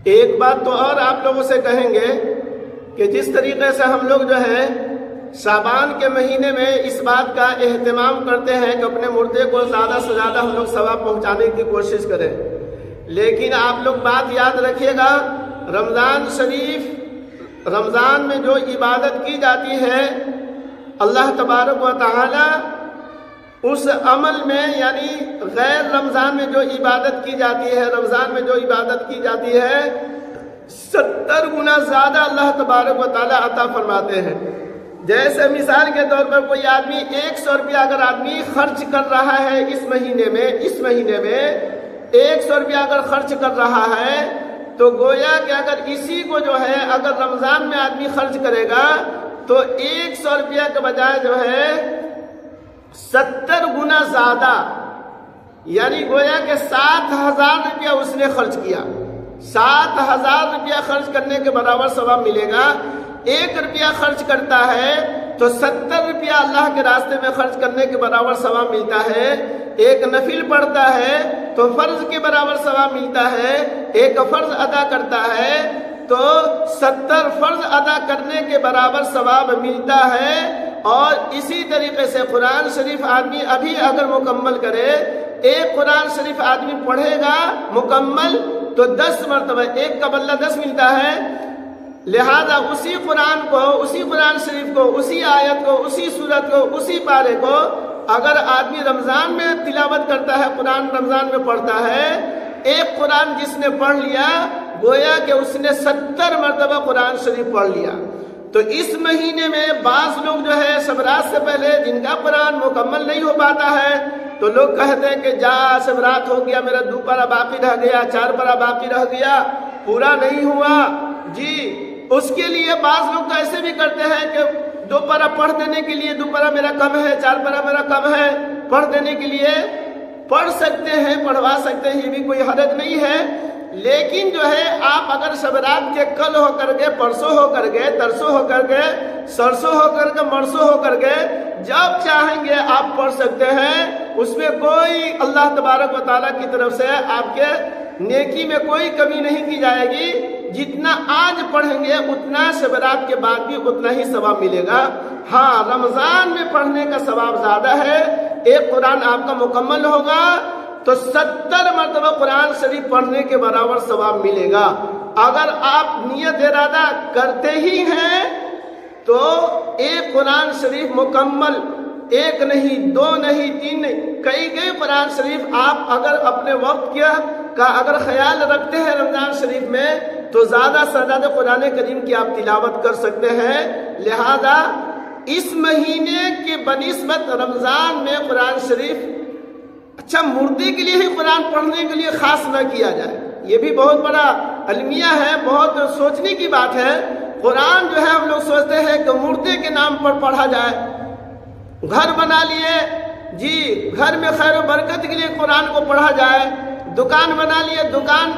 ایک بات تو اور آپ لوگوں سے کہیں گے کہ جس طریقے سے ہم لوگ جو ہے شعبان کے مہینے میں اس بات کا اہتمام کرتے ہیں کہ اپنے مردے کو زیادہ سے زیادہ ہم لوگ ثواب پہنچانے کی کوشش کریں، لیکن آپ لوگ بات یاد رکھیے گا، رمضان شریف، رمضان میں جو عبادت کی جاتی ہے اللہ تبارک و تعالی اس عمل میں، یعنی غیر رمضان میں جو عبادت کی جاتی ہے، رمضان میں جو عبادت کی جاتی ہے 70 گنا زیادہ اللہ تبارک و تعالی عطا فرماتے ہیں۔ جیسے مثال کے طور پر کوئی آدمی 100 روپیہ اگر آدمی خرچ کر رہا ہے اس مہینے میں 100 روپیہ اگر خرچ کر رہا ہے، تو گویا کہ اگر اسی کو جو ہے اگر رمضان میں آدمی خرچ کرے گا تو 100 روپیہ کے بجائے جو ہے 70 گنا زیادہ، یعنی گویا کہ 7000 روپیہ اس نے خرچ کیا، 7000 روپیہ خرچ کرنے کے برابر ثواب ملے گا۔ 1 روپیہ خرچ کرتا ہے تو 70 روپیہ اللہ کے راستے میں خرچ کرنے کے برابر ثواب ملتا ہے۔ ایک نفل پڑھتا ہے تو فرض کے برابر ثواب ملتا ہے، ایک فرض ادا کرتا ہے تو 70 فرض ادا کرنے کے برابر ثواب ملتا ہے۔ اور اسی طریقے سے قرآن شریف آدمی ابھی اگر مکمل کرے، ایک قرآن شریف آدمی پڑھے گا مکمل تو 10 مرتبہ، ایک کا بدلہ 10 ملتا ہے۔ لہذا اسی قرآن کو، اسی قرآن شریف کو، اسی آیت کو، اسی سورت کو، اسی پارے کو اگر آدمی رمضان میں تلاوت کرتا ہے، قرآن رمضان میں پڑھتا ہے، ایک قرآن جس نے پڑھ لیا گویا کہ اس نے 70 مرتبہ قرآن شریف پڑھ لیا۔ تو اس مہینے میں بعض لوگ جو ہے شب رات سے پہلے جن کا قرآن مکمل نہیں ہو پاتا ہے تو لوگ کہتے ہیں کہ جا شب رات ہو گیا، میرا 2 پارہ باقی رہ گیا، 4 پارہ باقی رہ گیا، پورا نہیں ہوا جی۔ اس کے لیے بعض لوگ تو ایسے بھی کرتے ہیں کہ 2 پارہ پڑھ دینے کے لیے، 2 پارہ میرا کم ہے، 4 پارہ میرا کم ہے، پڑھ دینے کے لیے پڑھ سکتے ہیں، پڑھوا سکتے ہیں، یہ بھی کوئی حرج نہیں ہے۔ لیکن جو ہے آپ اگر شب رات کے کل ہو کر کے، پرسوں ہو کر کے، ترسوں ہو کر کے، سرسوں ہو کر کے، مرسوں ہو کر کے جب چاہیں گے آپ پڑھ سکتے ہیں، اس میں کوئی اللہ تبارک و تعالیٰ کی طرف سے آپ کے نیکی میں کوئی کمی نہیں کی جائے گی۔ جتنا آج پڑھیں گے اتنا شب رات کے بعد بھی اتنا ہی ثواب ملے گا۔ ہاں، رمضان میں پڑھنے کا ثواب زیادہ ہے۔ ایک قرآن آپ کا مکمل ہوگا تو 70 مرتبہ قرآن شریف پڑھنے کے برابر ثواب ملے گا۔ اگر آپ نیت ارادہ کرتے ہی ہیں تو ایک قرآن شریف مکمل، 1 نہیں، 2 نہیں، 3 نہیں، کئی قرآن شریف آپ اگر اپنے وقت کا اگر خیال رکھتے ہیں رمضان شریف میں تو زیادہ سے زیادہ قرآن کریم کی آپ تلاوت کر سکتے ہیں۔ لہذا اس مہینے کے بنسبت رمضان میں قرآن شریف اچھا مردے کے لیے ہی قرآن پڑھنے کے لیے خاص نہ کیا جائے، یہ بھی بہت بڑا المیہ ہے، بہت سوچنے کی بات ہے۔ قرآن جو ہے ہم لوگ سوچتے ہیں کہ مردے کے نام پر پڑھا جائے، گھر بنا لیے جی، گھر میں خیر و برکت کے لیے قرآن کو پڑھا جائے، دکان بنا لیے، دکان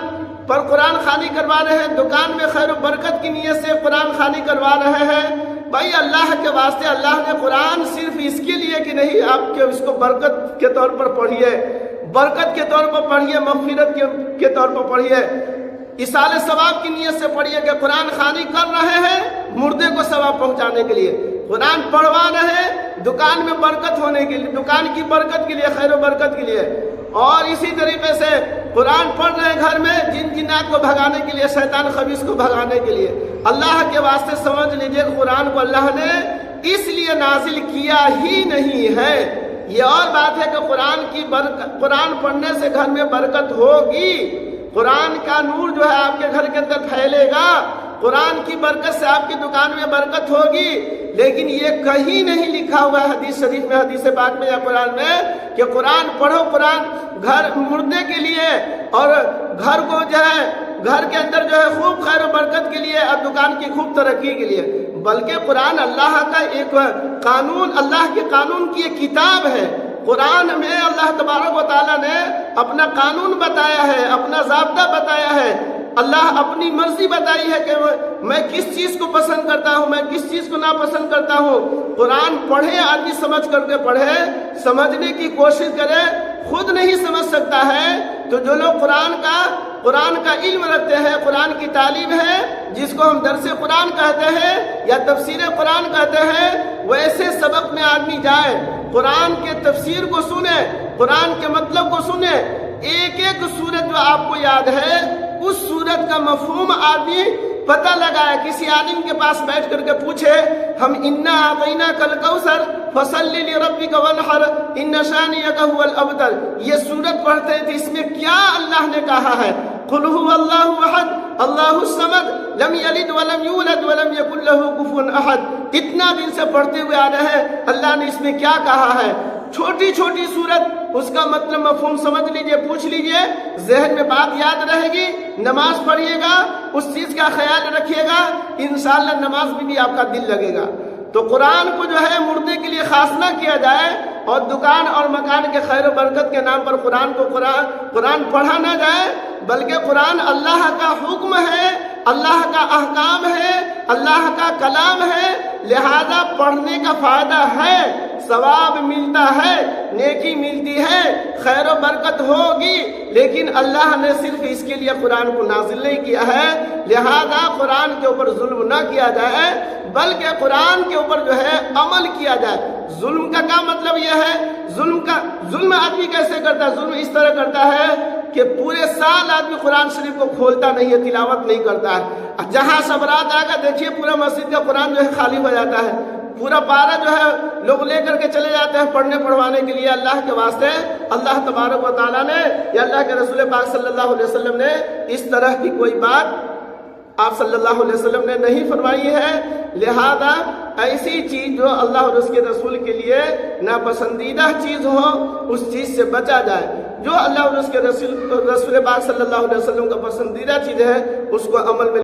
پر قرآن خوانی کروا رہے ہیں، دکان میں خیر و برکت کی نیت سے قرآن خوانی کروا رہے ہیں۔ بھائی اللہ کے واسطے اللہ نے قرآن صرف اس کے لیے کہ نہیں، آپ کے اس کو برکت کے طور پر پڑھیے، برکت کے طور پر پڑھیے، مغفرت کے طور پر پڑھیے، ایصال ثواب کی نیت سے پڑھیے کہ قرآن خوانی کر رہے ہیں مردے کو ثواب پہنچانے کے لیے، قرآن پڑھوا رہے ہیں دکان میں برکت ہونے کے لیے، دکان کی برکت کے لیے، خیر و برکت کے لیے۔ اور اسی طریقے سے قرآن پڑھ رہے ہیں گھر میں جن جنات کو بھگانے کے لیے، شیطان خبیث کو بھگانے کے لیے۔ اللہ کے واسطے سمجھ لیجئے قرآن کو اللہ نے اس لیے نازل کیا ہی نہیں ہے۔ یہ اور بات ہے کہ قرآن پڑھنے سے گھر میں برکت ہوگی، قرآن کا نور جو ہے آپ کے گھر کے اندر پھیلے گا، قرآن کی برکت سے آپ کی دکان میں برکت ہوگی، لیکن یہ کہیں نہیں لکھا ہوا ہے حدیث شریف میں، حدیث پاک میں یا قرآن میں کہ قرآن پڑھو، قرآن گھر مردے کے لیے اور گھر کو جو ہے گھر کے اندر جو ہے خوب خیر و برکت کے لیے اور دکان کی خوب ترقی کے لیے، بلکہ قرآن اللہ کا ایک قانون، اللہ کے قانون کی ایک کتاب ہے۔ قرآن میں اللہ تبارک و تعالیٰ نے اپنا قانون بتایا ہے، اپنا ضابطہ بتایا ہے، اللہ اپنی مرضی بتائی ہے کہ میں کس چیز کو پسند کرتا ہوں، میں کس چیز کو ناپسند کرتا ہوں۔ قرآن پڑھے، آدمی سمجھ کر کے پڑھے، سمجھنے کی کوشش کرے، خود نہیں سمجھ سکتا ہے تو جو لوگ قرآن کا علم رکھتے ہیں، قرآن کی تعلیم ہے، جس کو ہم درس قرآن کہتے ہیں یا تفسیر قرآن کہتے ہیں، ویسے سبق میں آدمی جائے، قرآن کے تفسیر کو سنے، قرآن کے مطلب کو سنے، ایک ایک سورت جو آپ کو یاد ہے اس سورت کا مفہوم آدمی پتہ لگائے، کسی عالم کے پاس بیٹھ کر کے پوچھے، ہم انا اعطیناک الکوثر فصلی لربک وانحر ان شانئک هو الابتر، یہ سورت پڑھتے تھے، اس میں کیا اللہ نے کہا ہے؟ قل هو اللہ احد اللہ الصمد لم یلد ولم یولد ولم یکن له کفوا احد، اتنا دن سے پڑھتے ہوئے آ رہے ہیں، اللہ نے اس میں کیا کہا ہے؟ چھوٹی چھوٹی صورت، اس کا مطلب مفہوم سمجھ لیجئے، پوچھ لیجئے، ذہن میں بات یاد رہے گی، نماز پڑھیے گا، اس چیز کا خیال رکھیے گا، انشاءاللہ نماز میں بھی آپ کا دل لگے گا۔ تو قرآن کو جو ہے مردے کے لیے خاص نہ کیا جائے، اور دکان اور مکان کے خیر و برکت کے نام پر قرآن پڑھا نہ جائے، بلکہ قرآن اللہ کا حکم ہے، اللہ کا احکام ہے، اللہ کا کلام ہے، لہذا پڑھنے کا فائدہ ہے، ثواب ملتا ہے، نیکی ملتی ہے، خیر و برکت ہوگی، لیکن اللہ نے صرف اس کے لیے قرآن کو نازل نہیں کیا ہے، لہذا قرآن کے اوپر ظلم نہ کیا جائے، بلکہ قرآن کے اوپر جو ہے عمل کیا جائے۔ ظلم کا کیا مطلب یہ ہے؟ ظلم آدمی کیسے کرتا ہے؟ ظلم اس طرح کرتا ہے کہ پورے سال آدمی قرآن شریف کو کھولتا نہیں ہے، تلاوت نہیں کرتا ہے، جہاں سب رات آئے گا دیکھیے پورا مسجد کا قرآن جو ہے خالی ہو جاتا ہے، پورا پارہ جو ہے لوگ لے کر کے چلے جاتے ہیں پڑھنے پڑھوانے کے لیے۔ اللہ کے واسطے اللہ تبارک و تعالیٰ نے یا اللہ کے رسول پاک صلی اللہ علیہ وسلم نے اس طرح کی کوئی بات آپ صلی اللہ علیہ وسلم نے نہیں فرمائی ہے، لہذا ایسی چیز جو اللہ اور اس کے رسول کے لیے ناپسندیدہ چیز ہو اس چیز سے بچا جائے، جو اللہ اور اس کے رسول پاک صلی اللہ علیہ وسلم کا پسندیدہ چیز ہے اس کو عمل میں